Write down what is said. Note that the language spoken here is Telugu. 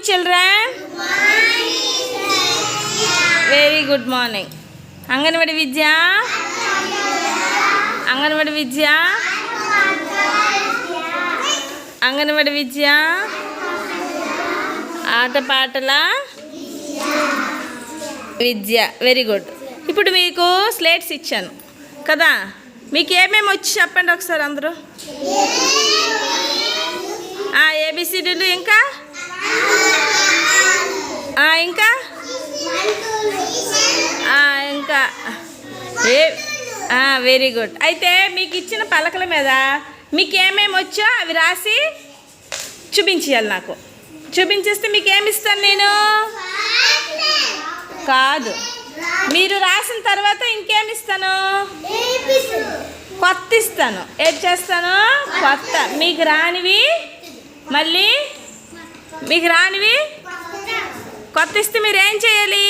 Children. Very good morning. Anganwadi విద్య, అంగన్వాడి విద్య, అంగన్వాడి విద్య, ఆటపాటల విద్య. Very good. ఇప్పుడు మీకు స్లేట్స్ ఇచ్చాను కదా, మీకు ఏమేమి వచ్చి చెప్పండి ఒకసారి అందరూ. ఏబిసిడీలు, ఇంకా ఇంకా ఇంకా వెరీ గుడ్. అయితే మీకు ఇచ్చిన పలకల మీద మీకు ఏమేమి వచ్చో అవి రాసి చూపించాలి నాకు. చూపించేస్తే మీకు ఏమి ఇస్తాను నేను? కాదు, మీరు రాసిన తర్వాత ఇంకేమి ఇస్తాను? కొత్త ఇస్తాను. ఏది చేస్తాను? కొత్త. మీకు రానివి మళ్ళీ, మీకు రానివి కొత్త ఇస్తే మీరు ఏం చేయాలి?